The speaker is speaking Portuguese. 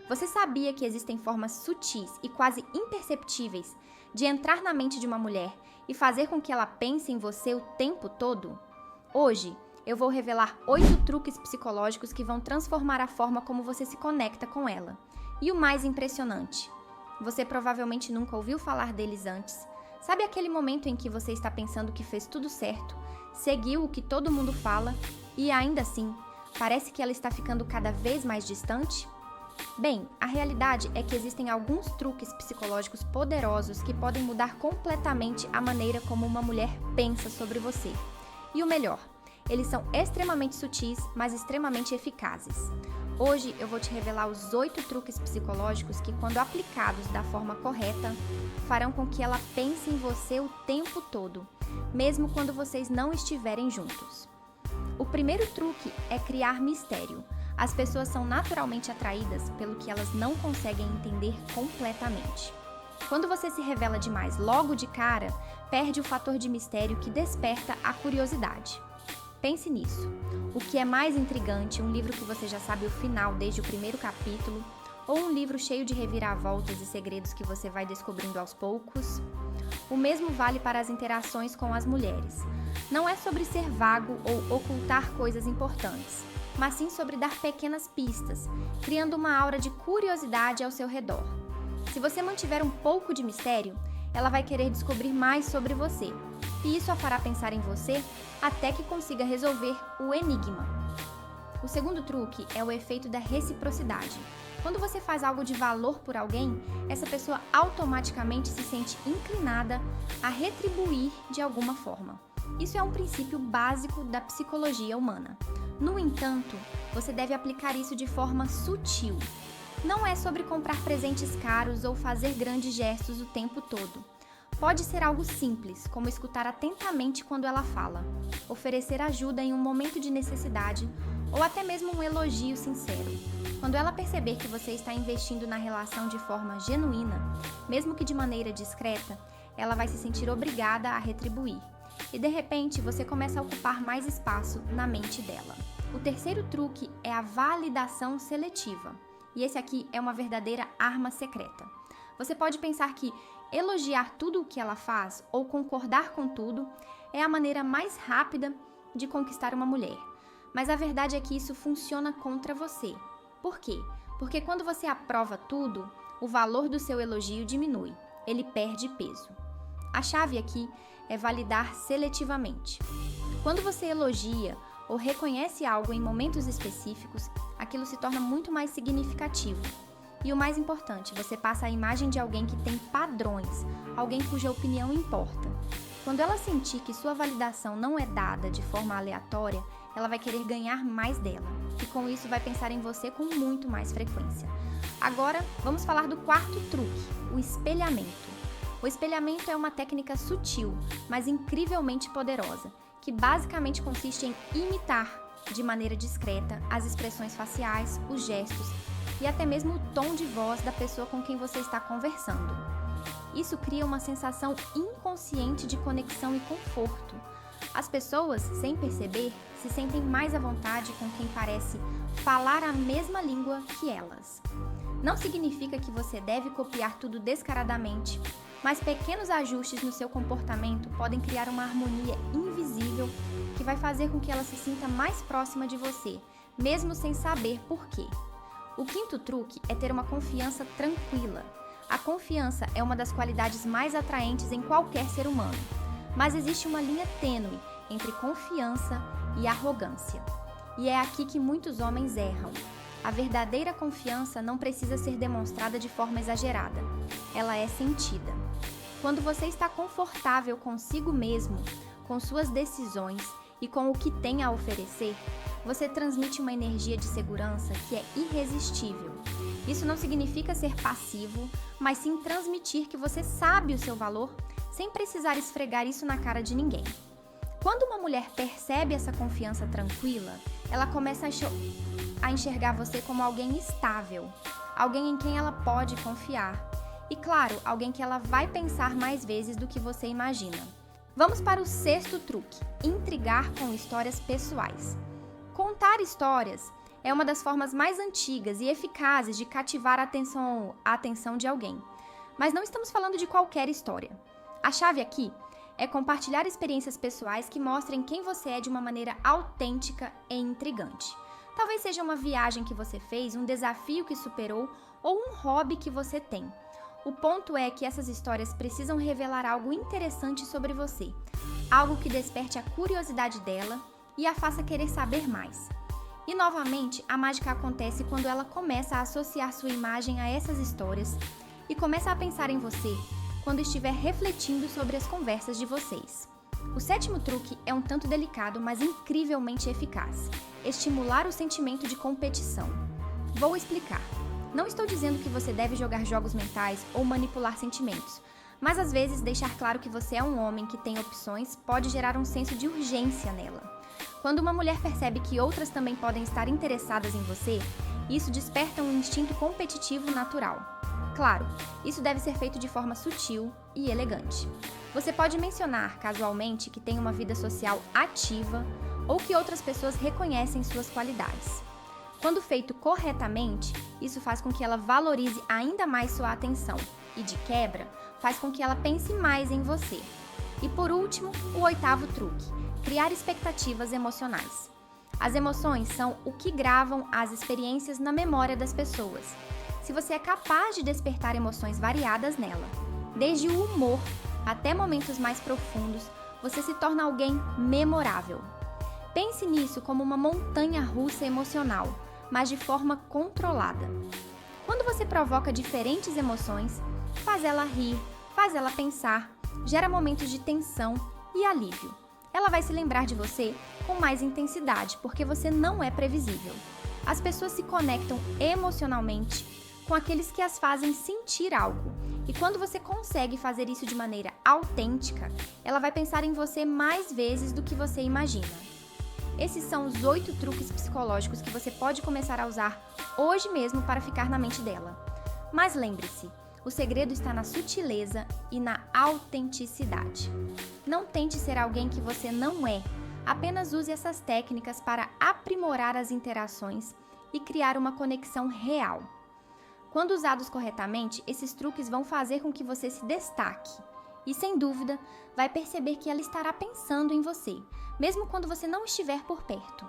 Você sabia que existem formas sutis e quase imperceptíveis de entrar na mente de uma mulher e fazer com que ela pense em você o tempo todo? Hoje, eu vou revelar 8 truques psicológicos que vão transformar a forma como você se conecta com ela. E o mais impressionante, você provavelmente nunca ouviu falar deles antes. Sabe aquele momento em que você está pensando que fez tudo certo, seguiu o que todo mundo fala e ainda assim, parece que ela está ficando cada vez mais distante? Bem, a realidade é que existem alguns truques psicológicos poderosos que podem mudar completamente a maneira como uma mulher pensa sobre você. E o melhor, eles são extremamente sutis, mas extremamente eficazes. Hoje eu vou te revelar os 8 truques psicológicos que, quando aplicados da forma correta, farão com que ela pense em você o tempo todo, mesmo quando vocês não estiverem juntos. O primeiro truque é criar mistério. As pessoas são naturalmente atraídas pelo que elas não conseguem entender completamente. Quando você se revela demais logo de cara, perde o fator de mistério que desperta a curiosidade. Pense nisso. O que é mais intrigante, um livro que você já sabe o final desde o primeiro capítulo, ou um livro cheio de reviravoltas e segredos que você vai descobrindo aos poucos? O mesmo vale para as interações com as mulheres. Não é sobre ser vago ou ocultar coisas importantes, mas sim sobre dar pequenas pistas, criando uma aura de curiosidade ao seu redor. Se você mantiver um pouco de mistério, ela vai querer descobrir mais sobre você, e isso a fará pensar em você até que consiga resolver o enigma. O segundo truque é o efeito da reciprocidade. Quando você faz algo de valor por alguém, essa pessoa automaticamente se sente inclinada a retribuir de alguma forma. Isso é um princípio básico da psicologia humana. No entanto, você deve aplicar isso de forma sutil. Não é sobre comprar presentes caros ou fazer grandes gestos o tempo todo. Pode ser algo simples, como escutar atentamente quando ela fala, oferecer ajuda em um momento de necessidade ou até mesmo um elogio sincero. Quando ela perceber que você está investindo na relação de forma genuína, mesmo que de maneira discreta, ela vai se sentir obrigada a retribuir. E de repente você começa a ocupar mais espaço na mente dela. O terceiro truque é a validação seletiva. E esse aqui é uma verdadeira arma secreta. Você pode pensar que elogiar tudo o que ela faz ou concordar com tudo é a maneira mais rápida de conquistar uma mulher. Mas a verdade é que isso funciona contra você. Por quê? Porque quando você aprova tudo, o valor do seu elogio diminui. Ele perde peso. A chave aqui é validar seletivamente. Quando você elogia ou reconhece algo em momentos específicos, aquilo se torna muito mais significativo. E o mais importante, você passa a imagem de alguém que tem padrões, alguém cuja opinião importa. Quando ela sentir que sua validação não é dada de forma aleatória, ela vai querer ganhar mais dela. E com isso vai pensar em você com muito mais frequência. Agora, vamos falar do quarto truque, o espelhamento. O espelhamento é uma técnica sutil, mas incrivelmente poderosa, que basicamente consiste em imitar, de maneira discreta, as expressões faciais, os gestos e até mesmo o tom de voz da pessoa com quem você está conversando. Isso cria uma sensação inconsciente de conexão e conforto. As pessoas, sem perceber, se sentem mais à vontade com quem parece falar a mesma língua que elas. Não significa que você deve copiar tudo descaradamente, mas pequenos ajustes no seu comportamento podem criar uma harmonia invisível que vai fazer com que ela se sinta mais próxima de você, mesmo sem saber por quê. O quinto truque é ter uma confiança tranquila. A confiança é uma das qualidades mais atraentes em qualquer ser humano, mas existe uma linha tênue entre confiança e arrogância. E é aqui que muitos homens erram. A verdadeira confiança não precisa ser demonstrada de forma exagerada. Ela é sentida. Quando você está confortável consigo mesmo, com suas decisões e com o que tem a oferecer, você transmite uma energia de segurança que é irresistível. Isso não significa ser passivo, mas sim transmitir que você sabe o seu valor sem precisar esfregar isso na cara de ninguém. Quando uma mulher percebe essa confiança tranquila, ela começa a enxergar você como alguém estável, alguém em quem ela pode confiar. E claro, alguém que ela vai pensar mais vezes do que você imagina. Vamos para o sexto truque, intrigar com histórias pessoais. Contar histórias é uma das formas mais antigas e eficazes de cativar a atenção de alguém. Mas não estamos falando de qualquer história. A chave aqui é compartilhar experiências pessoais que mostrem quem você é de uma maneira autêntica e intrigante. Talvez seja uma viagem que você fez, um desafio que superou ou um hobby que você tem. O ponto é que essas histórias precisam revelar algo interessante sobre você, algo que desperte a curiosidade dela e a faça querer saber mais. E novamente, a mágica acontece quando ela começa a associar sua imagem a essas histórias e começa a pensar em você quando estiver refletindo sobre as conversas de vocês. O sétimo truque é um tanto delicado, mas incrivelmente eficaz: estimular o sentimento de competição. Vou explicar. Não estou dizendo que você deve jogar jogos mentais ou manipular sentimentos, mas às vezes deixar claro que você é um homem que tem opções pode gerar um senso de urgência nela. Quando uma mulher percebe que outras também podem estar interessadas em você, isso desperta um instinto competitivo natural. Claro, isso deve ser feito de forma sutil e elegante. Você pode mencionar casualmente que tem uma vida social ativa ou que outras pessoas reconhecem suas qualidades. Quando feito corretamente, isso faz com que ela valorize ainda mais sua atenção e, de quebra, faz com que ela pense mais em você. E por último, o oitavo truque: criar expectativas emocionais. As emoções são o que gravam as experiências na memória das pessoas. Se você é capaz de despertar emoções variadas nela, desde o humor até momentos mais profundos, você se torna alguém memorável. Pense nisso como uma montanha-russa emocional, mas de forma controlada. Quando você provoca diferentes emoções, faz ela rir, faz ela pensar, gera momentos de tensão e alívio. Ela vai se lembrar de você com mais intensidade, porque você não é previsível. As pessoas se conectam emocionalmente com aqueles que as fazem sentir algo. E quando você consegue fazer isso de maneira autêntica, ela vai pensar em você mais vezes do que você imagina. Esses são os 8 truques psicológicos que você pode começar a usar hoje mesmo para ficar na mente dela. Mas lembre-se, o segredo está na sutileza e na autenticidade. Não tente ser alguém que você não é. Apenas use essas técnicas para aprimorar as interações e criar uma conexão real. Quando usados corretamente, esses truques vão fazer com que você se destaque. E, sem dúvida, vai perceber que ela estará pensando em você, mesmo quando você não estiver por perto.